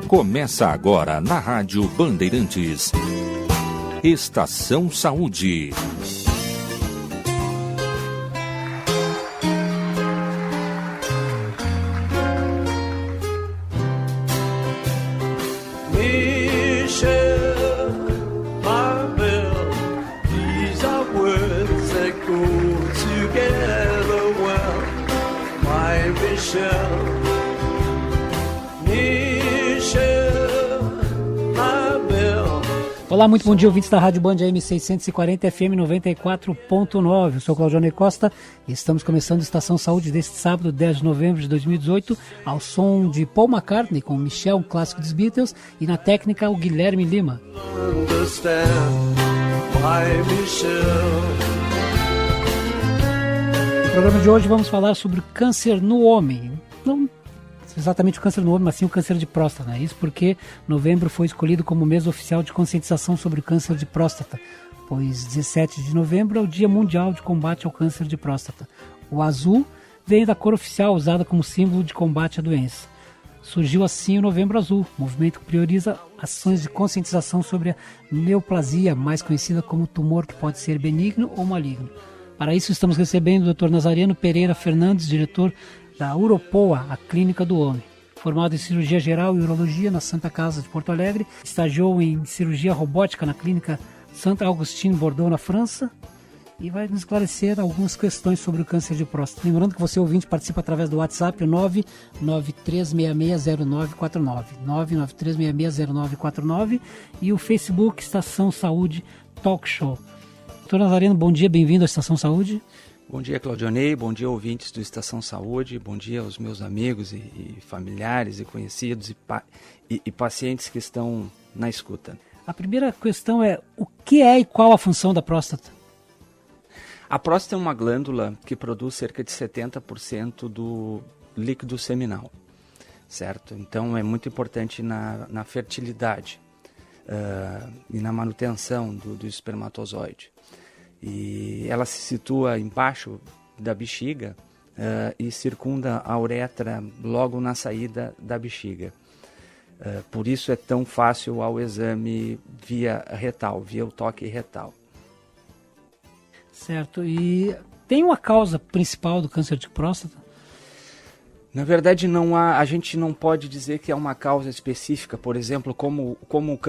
Começa agora na Rádio Bandeirantes. Estação Saúde. Olá, muito bom dia, ouvintes da Rádio Band AM 640 FM 94.9. Eu sou Claudione Costa e estamos começando a Estação Saúde deste sábado, 10 de novembro de 2018, ao som de Paul McCartney com Michel, um clássico dos Beatles, e na técnica o Guilherme Lima. No programa de hoje vamos falar sobre câncer no homem. Não exatamente o câncer no homem, mas sim o câncer de próstata. Isso porque novembro foi escolhido como mês oficial de conscientização sobre o câncer de próstata, pois 17 de novembro é o Dia Mundial de Combate ao Câncer de Próstata. O azul vem da cor oficial usada como símbolo de combate à doença. Surgiu assim o Novembro Azul, movimento que prioriza ações de conscientização sobre a neoplasia, mais conhecida como tumor que pode ser benigno ou maligno. Para isso estamos recebendo o Dr. Nazariano Pereira Fernandes, diretor da Uropoa, a Clínica do Homem. Formado em cirurgia geral e urologia na Santa Casa de Porto Alegre, estagiou em cirurgia robótica na Clínica Saint Augustin Bordeaux, na França, e vai nos esclarecer algumas questões sobre o câncer de próstata. Lembrando que você, ouvinte, participa através do WhatsApp, 993660949, 993660949, e o Facebook Estação Saúde Talk Show. Dr. Nazariano, bom dia, bem-vindo à Estação Saúde. Bom dia, Claudionei, bom dia, ouvintes do Estação Saúde, bom dia aos meus amigos e familiares e conhecidos e pacientes que estão na escuta. A primeira questão é, o que é e qual a função da próstata? A próstata é uma glândula que produz cerca de 70% do líquido seminal, certo? Então é muito importante na fertilidade e na manutenção do espermatozoide. E ela se situa embaixo da bexiga e circunda a uretra logo na saída da bexiga. Por isso é tão fácil ao exame via retal, via o toque retal. Certo. E tem uma causa principal do câncer de próstata? Na verdade, não há, a gente não pode dizer que é uma causa específica, por exemplo, como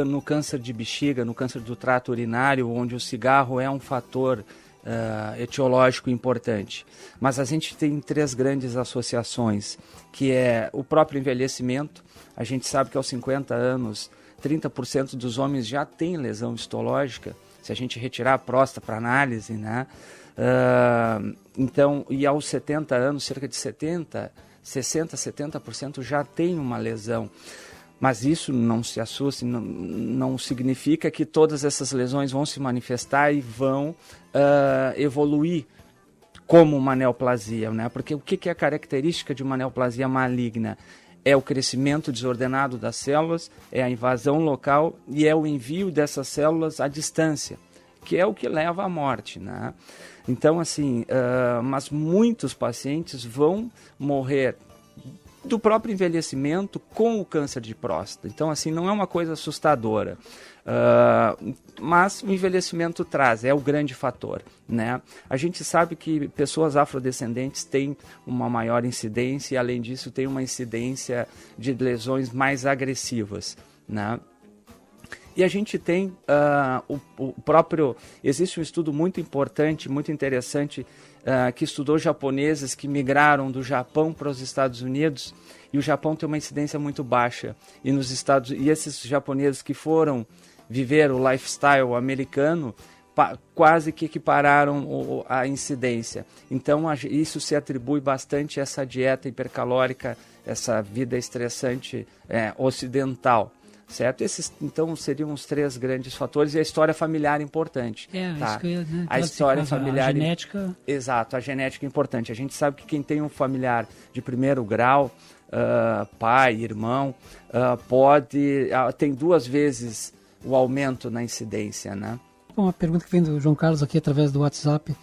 no câncer de bexiga, no câncer do trato urinário, onde o cigarro é um fator etiológico importante. Mas a gente tem três grandes associações, que é o próprio envelhecimento. A gente sabe que aos 50 anos, 30% dos homens já têm lesão histológica, se a gente retirar a próstata para análise, né? Então, e aos 70 anos, cerca de 60-70% já tem uma lesão. Mas isso, não se assuste, não significa que todas essas lesões vão se manifestar e vão evoluir como uma neoplasia, né? Porque o que é a característica de uma neoplasia maligna? É o crescimento desordenado das células, é a invasão local e é o envio dessas células à distância, que é o que leva à morte, né? Então, assim, mas muitos pacientes vão morrer do próprio envelhecimento com o câncer de próstata. Então, assim, não é uma coisa assustadora, mas o envelhecimento é o grande fator, né? A gente sabe que pessoas afrodescendentes têm uma maior incidência e, além disso, tem uma incidência de lesões mais agressivas, né? E a gente tem existe um estudo muito importante, muito interessante, que estudou japoneses que migraram do Japão para os Estados Unidos, e o Japão tem uma incidência muito baixa. E esses japoneses que foram viver o lifestyle americano, quase que equipararam a incidência. Então isso se atribui bastante a essa dieta hipercalórica, essa vida estressante ocidental. Certo? Esses, então, seriam os três grandes fatores, e a história familiar é importante. Isso que eu, né? A história familiar... A genética... Exato, a genética é importante. A gente sabe que quem tem um familiar de primeiro grau, pai, irmão, tem 2 vezes o aumento na incidência, né? Uma pergunta que vem do João Carlos aqui através do WhatsApp.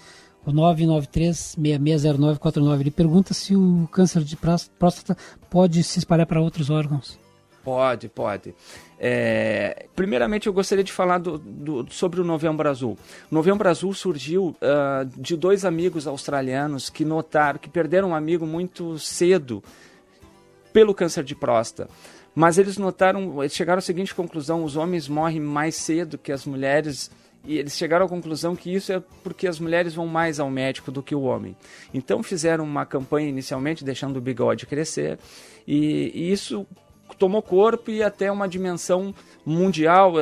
o 993-660949. Ele pergunta se o câncer de próstata pode se espalhar para outros órgãos. Pode. Primeiramente, eu gostaria de falar sobre o Novembro Azul. O Novembro Azul surgiu de 2 amigos australianos que notaram que perderam um amigo muito cedo pelo câncer de próstata. Mas eles chegaram à seguinte conclusão: os homens morrem mais cedo que as mulheres. E eles chegaram à conclusão que isso é porque as mulheres vão mais ao médico do que o homem. Então fizeram uma campanha inicialmente, deixando o bigode crescer, e isso tomou corpo e até uma dimensão mundial.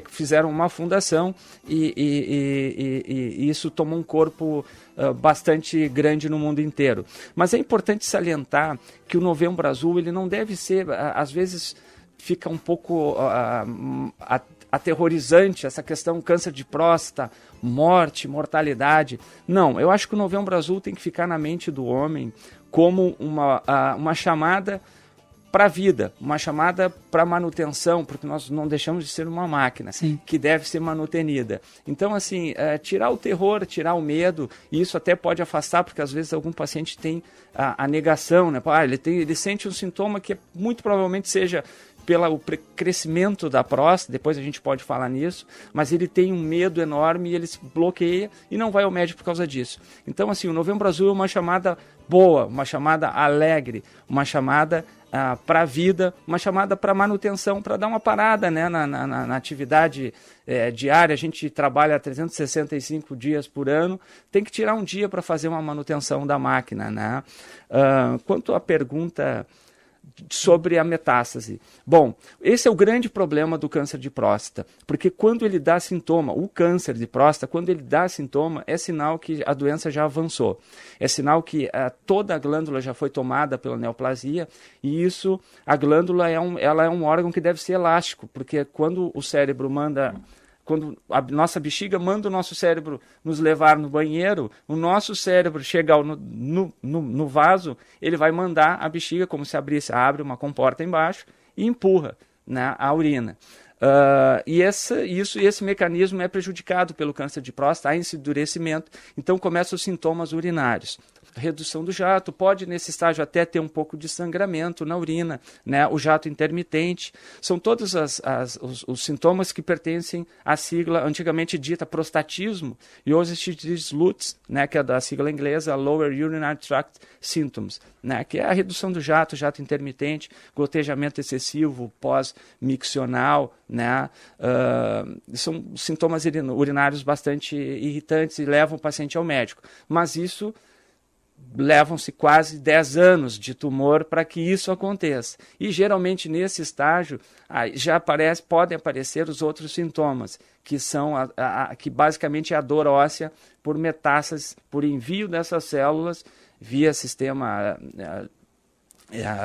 Fizeram uma fundação e isso tomou um corpo bastante grande no mundo inteiro. Mas é importante salientar que o Novembro Azul ele não deve ser, às vezes fica um pouco aterrorizante essa questão câncer de próstata, morte, mortalidade. Não, eu acho que o Novembro Azul tem que ficar na mente do homem como uma chamada para a vida, uma chamada para manutenção, porque nós não deixamos de ser uma máquina. Sim. Que deve ser manutenida. Então, assim, tirar o terror, tirar o medo, e isso até pode afastar, porque às vezes algum paciente tem a negação, né? Ele sente um sintoma que muito provavelmente seja pelo crescimento da próstata, depois a gente pode falar nisso, mas ele tem um medo enorme e ele se bloqueia e não vai ao médico por causa disso. Então, assim, o Novembro Azul é uma chamada boa, uma chamada alegre, uma chamada para a vida, uma chamada para manutenção, para dar uma parada, né, na atividade diária. A gente trabalha 365 dias por ano, tem que tirar um dia para fazer uma manutenção da máquina, né? Quanto à pergunta sobre a metástase. Bom, esse é o grande problema do câncer de próstata, porque quando ele dá sintoma, o câncer de próstata, quando ele dá sintoma, é sinal que a doença já avançou, é sinal que toda a glândula já foi tomada pela neoplasia, e isso, a glândula ela é um órgão que deve ser elástico, porque quando o cérebro quando a nossa bexiga manda o nosso cérebro nos levar no banheiro, o nosso cérebro chega no vaso, ele vai mandar a bexiga, como se abre uma comporta embaixo e empurra, né, a urina. E esse mecanismo é prejudicado pelo câncer de próstata, há esse endurecimento, então começam os sintomas urinários. Redução do jato, pode nesse estágio até ter um pouco de sangramento na urina, né? O jato intermitente, são todos os sintomas que pertencem à sigla antigamente dita prostatismo, e hoje se diz LUTS, né? Que é da sigla inglesa Lower Urinary Tract Symptoms, né? Que é a redução do jato intermitente, gotejamento excessivo, pós-miccional, né? São sintomas urinários bastante irritantes e levam o paciente ao médico, mas isso levam-se quase 10 anos de tumor para que isso aconteça. E geralmente nesse estágio podem aparecer os outros sintomas, que são que basicamente é a dor óssea por metástases, por envio dessas células via sistema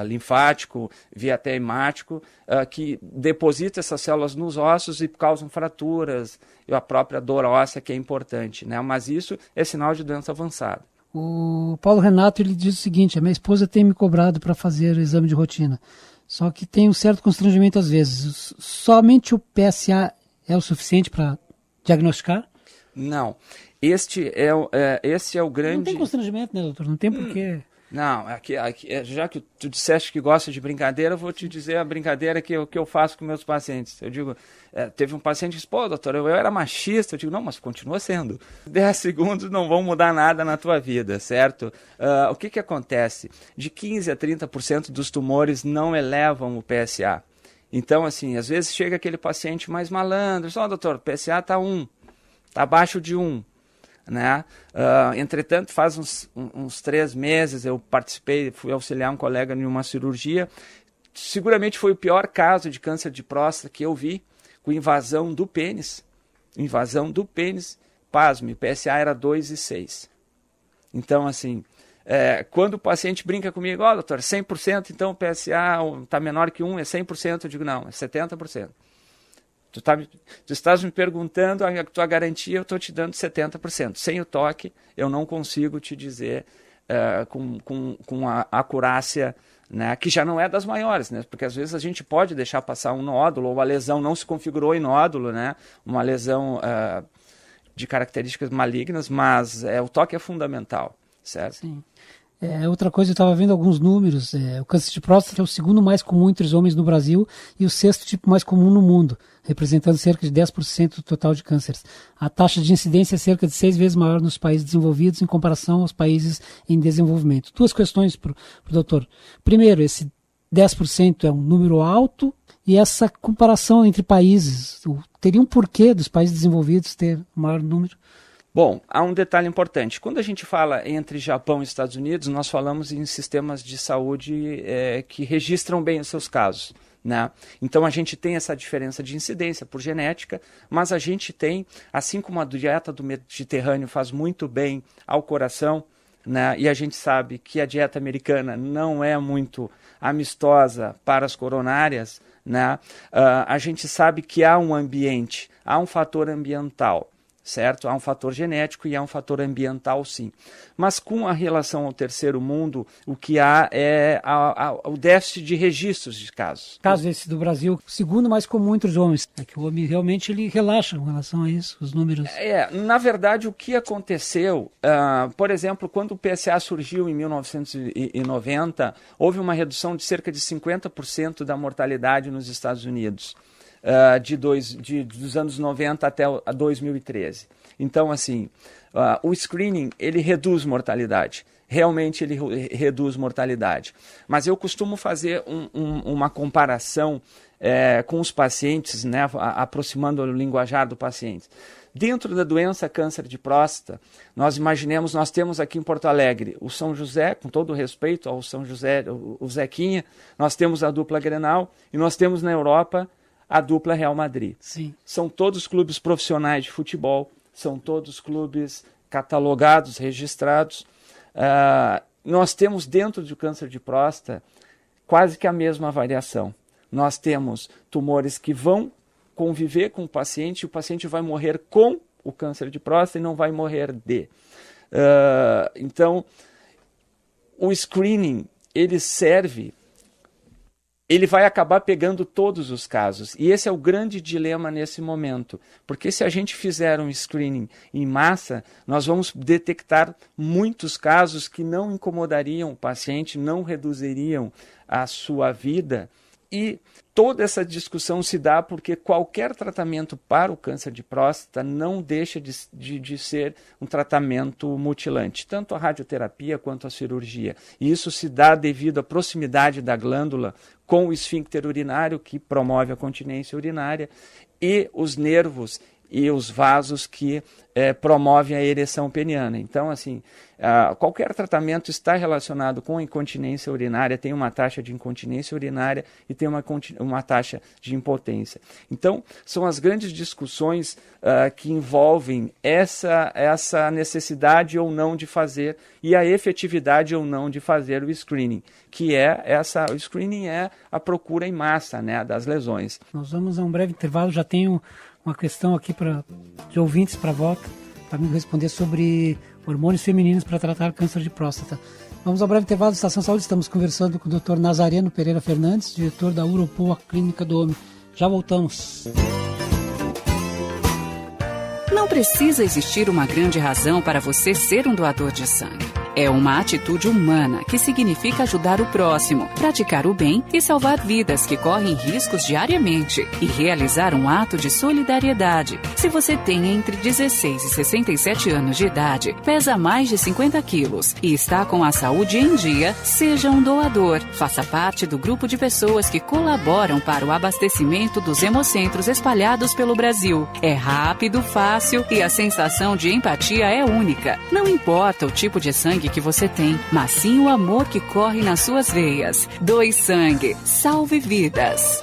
linfático, via até hemático, que deposita essas células nos ossos e causam fraturas, e a própria dor óssea que é importante, né? Mas isso é sinal de doença avançada. O Paulo Renato ele diz o seguinte: a minha esposa tem me cobrado para fazer o exame de rotina, só que tem um certo constrangimento às vezes. Somente o PSA é o suficiente para diagnosticar? Não. Esse é o grande... Não tem constrangimento, né, doutor? Não tem porquê... Não, já que tu disseste que gosta de brincadeira, eu vou te dizer a brincadeira que eu faço com meus pacientes. Eu digo, teve um paciente que disse, pô, doutor, eu era machista. Eu digo, não, mas continua sendo. 10 segundos não vão mudar nada na tua vida, certo? O que acontece? De 15% a 30% dos tumores não elevam o PSA. Então, assim, às vezes chega aquele paciente mais malandro, diz, doutor, o PSA está 1, está abaixo de 1. Né? Entretanto, faz uns 3 meses eu fui auxiliar um colega em uma cirurgia. Seguramente foi o pior caso de câncer de próstata que eu vi, com invasão do pênis. Pasme, o PSA era 2,6. Então, assim, quando o paciente brinca comigo, doutor, 100%, então o PSA está menor que 1, é 100%, eu digo, não, é 70%. Tu estás me perguntando a tua garantia, eu estou te dando 70%. Sem o toque, eu não consigo te dizer com a acurácia, né, que já não é das maiores, né, porque às vezes a gente pode deixar passar um nódulo, ou a lesão não se configurou em nódulo, né, uma lesão de características malignas, mas o toque é fundamental, certo? Sim. Outra coisa, eu estava vendo alguns números, o câncer de próstata é o segundo mais comum entre os homens no Brasil e o sexto tipo mais comum no mundo, representando cerca de 10% do total de cânceres. A taxa de incidência é cerca de 6 vezes maior nos países desenvolvidos em comparação aos países em desenvolvimento. 2 questões para o doutor. Primeiro, esse 10% é um número alto e essa comparação entre países, teria um porquê dos países desenvolvidos ter maior número? Bom, há um detalhe importante. Quando a gente fala entre Japão e Estados Unidos, nós falamos em sistemas de saúde que registram bem os seus casos, né? Então a gente tem essa diferença de incidência por genética, mas a gente tem, assim como a dieta do Mediterrâneo faz muito bem ao coração, né? E a gente sabe que a dieta americana não é muito amistosa para as coronárias, né? A gente sabe que há um ambiente, há um fator ambiental, certo? Há um fator genético e há um fator ambiental, sim. Mas com a relação ao terceiro mundo, o que há é o déficit de registros de casos. Caso esse do Brasil, o segundo mais comum entre os homens. É que o homem realmente ele relaxa com relação a isso, os números. Na verdade, o que aconteceu, por exemplo, quando o PSA surgiu em 1990, houve uma redução de cerca de 50% da mortalidade nos Estados Unidos. Dos anos 90 até 2013. Então, assim, o screening, ele reduz mortalidade. Realmente, ele reduz mortalidade. Mas eu costumo fazer uma comparação com os pacientes, né, aproximando o linguajar do paciente. Dentro da doença câncer de próstata, nós temos aqui em Porto Alegre o São José, com todo o respeito ao São José, o Zequinha, nós temos a dupla Grenal e nós temos na Europa a dupla Real Madrid. Sim. São todos clubes profissionais de futebol, são todos clubes catalogados, registrados. Nós temos dentro do câncer de próstata quase que a mesma variação. Nós temos tumores que vão conviver com o paciente vai morrer com o câncer de próstata e não vai morrer de. Então, o screening, ele vai acabar pegando todos os casos. E esse é o grande dilema nesse momento. Porque se a gente fizer um screening em massa, nós vamos detectar muitos casos que não incomodariam o paciente, não reduziriam a sua vida. E toda essa discussão se dá porque qualquer tratamento para o câncer de próstata não deixa de ser um tratamento mutilante, tanto a radioterapia quanto a cirurgia. E isso se dá devido à proximidade da glândula com o esfíncter urinário, que promove a continência urinária, e os nervos e os vasos que promovem a ereção peniana. Então, assim, qualquer tratamento está relacionado com a incontinência urinária, tem uma taxa de incontinência urinária e tem uma taxa de impotência. Então, são as grandes discussões que envolvem essa necessidade ou não de fazer e a efetividade ou não de fazer o screening, o screening é a procura em massa, né, das lesões. Nós vamos a um breve intervalo, já tenho uma questão aqui de ouvintes para volta, para me responder sobre hormônios femininos para tratar câncer de próstata. Vamos ao breve intervalo da Estação Saúde. Estamos conversando com o Dr. Nazareno Pereira Fernandes, diretor da Uropoa Clínica do Homem. Já voltamos. Não precisa existir uma grande razão para você ser um doador de sangue. É uma atitude humana que significa ajudar o próximo, praticar o bem e salvar vidas que correm riscos diariamente e realizar um ato de solidariedade. Se você tem entre 16 e 67 anos de idade, pesa mais de 50 quilos e está com a saúde em dia, seja um doador. Faça parte do grupo de pessoas que colaboram para o abastecimento dos hemocentros espalhados pelo Brasil. É rápido, fácil e a sensação de empatia é única. Não importa o tipo de sangue que você tem, mas sim o amor que corre nas suas veias. Doe sangue, salve vidas.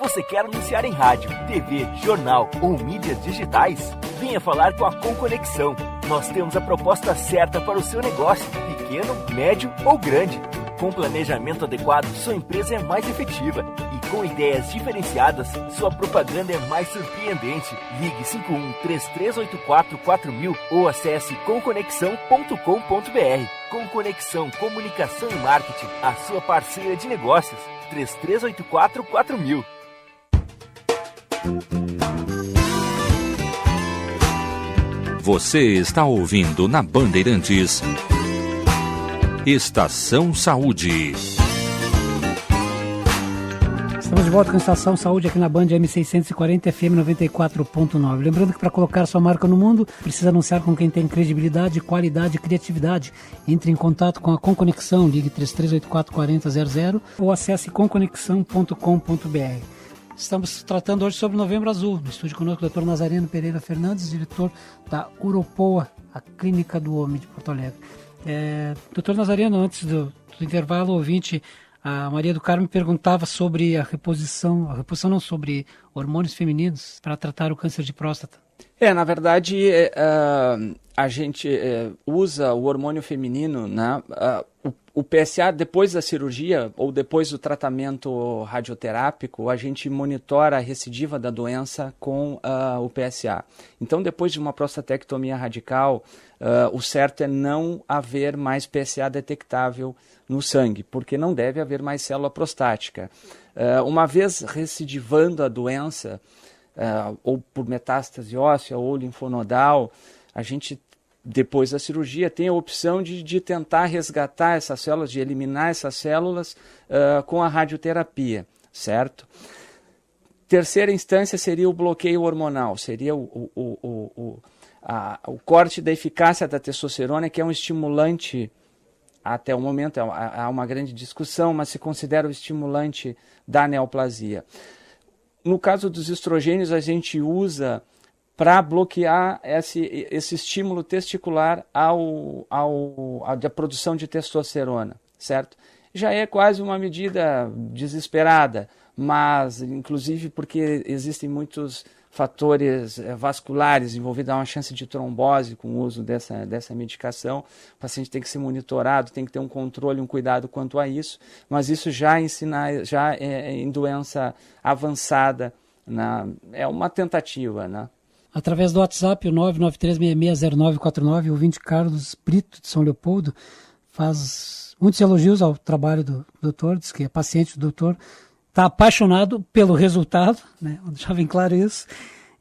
Você quer anunciar em rádio, TV, jornal ou mídias digitais? Venha falar com a Conconexão. Nós temos a proposta certa para o seu negócio, pequeno, médio ou grande. Com planejamento adequado, sua empresa é mais efetiva. E com ideias diferenciadas, sua propaganda é mais surpreendente. Ligue 51-3384-4000 ou acesse conconexão.com.br. Conconexão Comunicação e Marketing, a sua parceira de negócios. 3384-4000. Você está ouvindo na Bandeirantes Estação Saúde. Estamos de volta com a Estação Saúde aqui na Band M640 FM 94.9. Lembrando que para colocar sua marca no mundo, precisa anunciar com quem tem credibilidade, qualidade e criatividade. Entre em contato com a Conconexão, ligue 3384-4000 ou acesse conconexão.com.br. Estamos tratando hoje sobre o Novembro Azul. No estúdio conosco o Dr. Nazareno Pereira Fernandes, diretor da Uropoa, a Clínica do Homem de Porto Alegre. Dr. Nazareno, antes do intervalo, ouvinte, a Maria do Carmo perguntava sobre a reposição não, sobre hormônios femininos para tratar o câncer de próstata. Na verdade, a gente usa o hormônio feminino, né? O PSA, depois da cirurgia ou depois do tratamento radioterápico, a gente monitora a recidiva da doença com o PSA. Então, depois de uma prostatectomia radical, o certo é não haver mais PSA detectável no sangue, porque não deve haver mais célula prostática. Uma vez recidivando a doença, ou por metástase óssea ou linfonodal, a gente, depois da cirurgia, tem a opção de tentar resgatar essas células, de eliminar essas células com a radioterapia, certo? Terceira instância seria o bloqueio hormonal, seria o corte da eficácia da testosterona, que é um estimulante. Até o momento há uma grande discussão, mas se considera o estimulante da neoplasia. No caso dos estrogênios, a gente usa para bloquear esse estímulo testicular da produção de testosterona, certo? Já é quase uma medida desesperada, mas inclusive porque existem muitos fatores vasculares envolvidos, há uma chance de trombose com o uso dessa medicação. O paciente tem que ser monitorado, tem que ter um controle, um cuidado quanto a isso, mas isso já em doença avançada, é uma tentativa, né? Através do WhatsApp, o 993660949, o ouvinte Carlos Brito, de São Leopoldo, faz muitos elogios ao trabalho do doutor, diz que é paciente do doutor, está apaixonado pelo resultado, né? Vou deixar bem claro isso.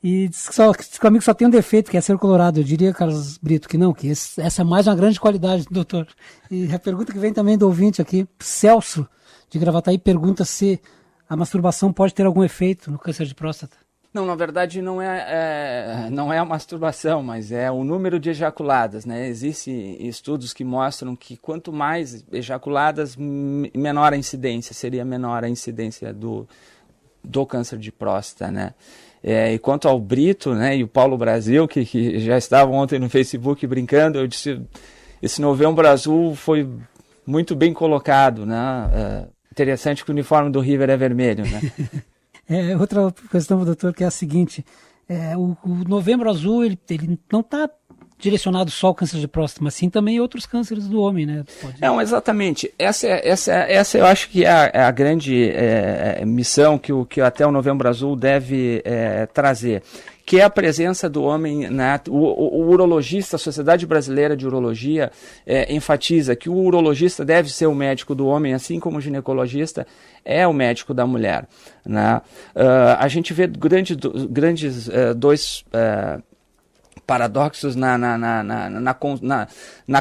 E diz que o amigo só tem um defeito, que é ser colorado. Eu diria, Carlos Brito, que não, que essa é mais uma grande qualidade do doutor. E a pergunta que vem também do ouvinte aqui, Celso, de Gravataí, pergunta se a masturbação pode ter algum efeito no câncer de próstata. Não, na verdade não é a masturbação, mas é o número de ejaculadas, né? Existem estudos que mostram que quanto mais ejaculadas, menor a incidência, seria menor a incidência do câncer de próstata, né? E quanto ao Brito, né, e o Paulo Brasil, que já estavam ontem no Facebook brincando, eu disse, esse Novembro Azul foi muito bem colocado, né? Interessante que o uniforme do River é vermelho, né? Outra questão, doutor, que é a seguinte, o Novembro Azul, ele não está direcionado só ao câncer de próstata, mas sim também outros cânceres do homem, né? Não, exatamente. Essa eu acho que é a grande missão que até o Novembro Azul deve trazer, que é a presença do homem, né? O urologista, a Sociedade Brasileira de Urologia enfatiza que o urologista deve ser o médico do homem, assim como o ginecologista é o médico da mulher, né? A gente vê grandes dois paradoxos na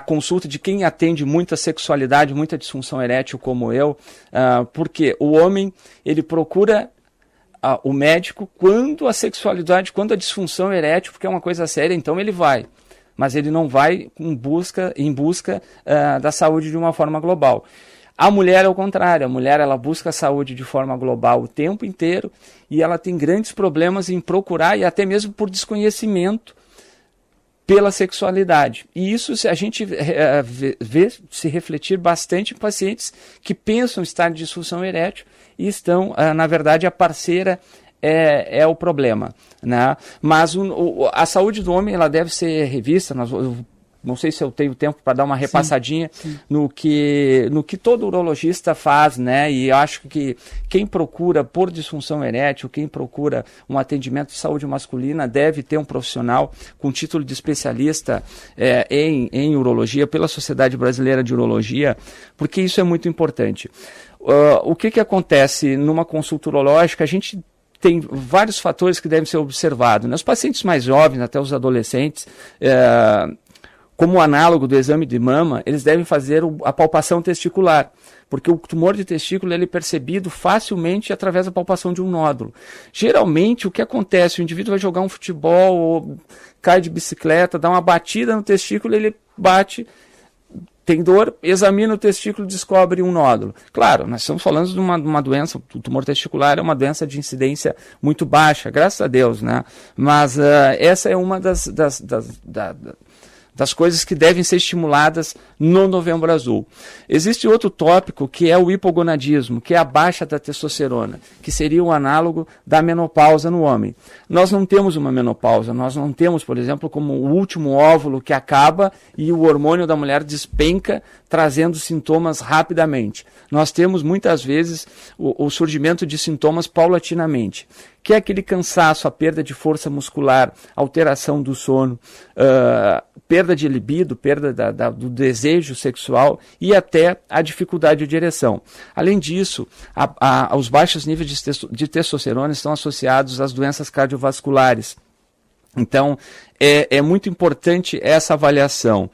consulta de quem atende muita sexualidade, muita disfunção erétil como eu, porque o homem, ele procura o médico quando a sexualidade, quando a disfunção erétil, porque é uma coisa séria, então ele vai, mas ele não vai em busca da saúde de uma forma global. A mulher é o contrário, a mulher ela busca a saúde de forma global o tempo inteiro e ela tem grandes problemas em procurar, e até mesmo por desconhecimento, pela sexualidade. E isso a gente vê se refletir bastante em pacientes que pensam estar em disfunção erétil e estão, na verdade, a parceira é o problema, né? Mas a saúde do homem ela deve ser revista. Não sei se eu tenho tempo para dar uma repassadinha sim. No que todo urologista faz, né? E eu acho que quem procura por disfunção erétil, quem procura um atendimento de saúde masculina, deve ter um profissional com título de especialista em urologia, pela Sociedade Brasileira de Urologia, porque isso é muito importante. O que acontece numa consulta urológica? A gente tem vários fatores que devem ser observados. Os pacientes mais jovens, até os adolescentes, como análogo do exame de mama, eles devem fazer a palpação testicular, porque o tumor de testículo ele é percebido facilmente através da palpação de um nódulo. Geralmente, o que acontece? O indivíduo vai jogar um futebol, ou cai de bicicleta, dá uma batida no testículo, ele bate, tem dor, examina o testículo e descobre um nódulo. Claro, nós estamos falando de uma doença, o tumor testicular é uma doença de incidência muito baixa, graças a Deus, né? Mas essa é uma das coisas que devem ser estimuladas no Novembro Azul. Existe outro tópico que é o hipogonadismo, que é a baixa da testosterona, que seria o análogo da menopausa no homem. Nós não temos uma menopausa, nós não temos, por exemplo, como o último óvulo que acaba e o hormônio da mulher despenca, trazendo sintomas rapidamente. Nós temos muitas vezes o surgimento de sintomas paulatinamente, que é aquele cansaço, a perda de força muscular, alteração do sono, perda de libido, perda do desejo sexual e até a dificuldade de ereção. Além disso, os baixos níveis de testosterona estão associados às doenças cardiovasculares. Então, é muito importante essa avaliação.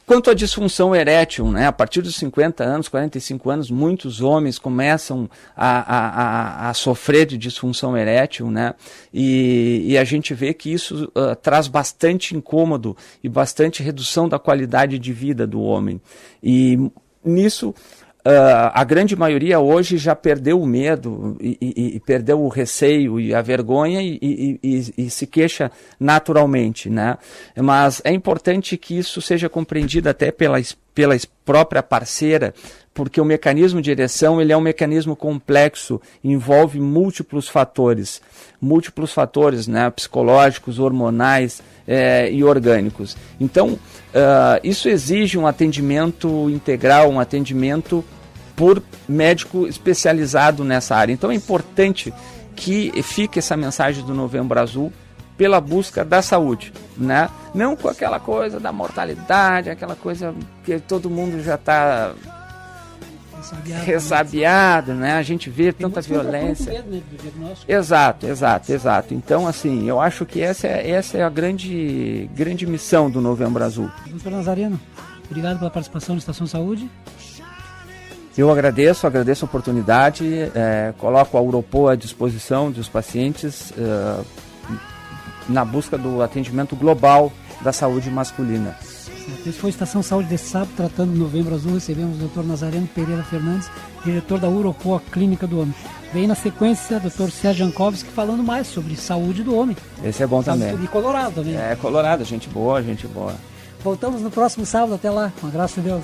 Quanto à disfunção erétil, né, a partir dos 50 anos, 45 anos, muitos homens começam a sofrer de disfunção erétil, né, e a gente vê que isso traz bastante incômodo e bastante redução da qualidade de vida do homem. E nisso, a grande maioria hoje já perdeu o medo e perdeu o receio e a vergonha e se queixa naturalmente, né? Mas é importante que isso seja compreendido até pela própria parceira, porque o mecanismo de ereção ele é um mecanismo complexo, envolve múltiplos fatores, né, psicológicos, hormonais e orgânicos. Então, isso exige um atendimento integral, um atendimento por médico especializado nessa área. Então é importante que fique essa mensagem do Novembro Azul pela busca da saúde, né? Não com aquela coisa da mortalidade, aquela coisa que todo mundo já está ressabiado, né? A gente vê tanta violência. Exato. Então, assim, eu acho que essa é a grande missão do Novembro Azul. Doutor Nazareno, obrigado pela participação na Estação Saúde. Eu agradeço a oportunidade, coloco a Uropo à disposição dos pacientes na busca do atendimento global da saúde masculina. Esse foi a Estação Saúde desse sábado, tratando do Novembro Azul. Recebemos o Dr. Nazareno Pereira Fernandes, diretor da Uropo Clínica do Homem. Vem na sequência o Dr. Sérgio Jankowski falando mais sobre saúde do homem. Esse é bom também. E Colorado também. Colorado, gente boa. Voltamos no próximo sábado, até lá, com a graça de Deus.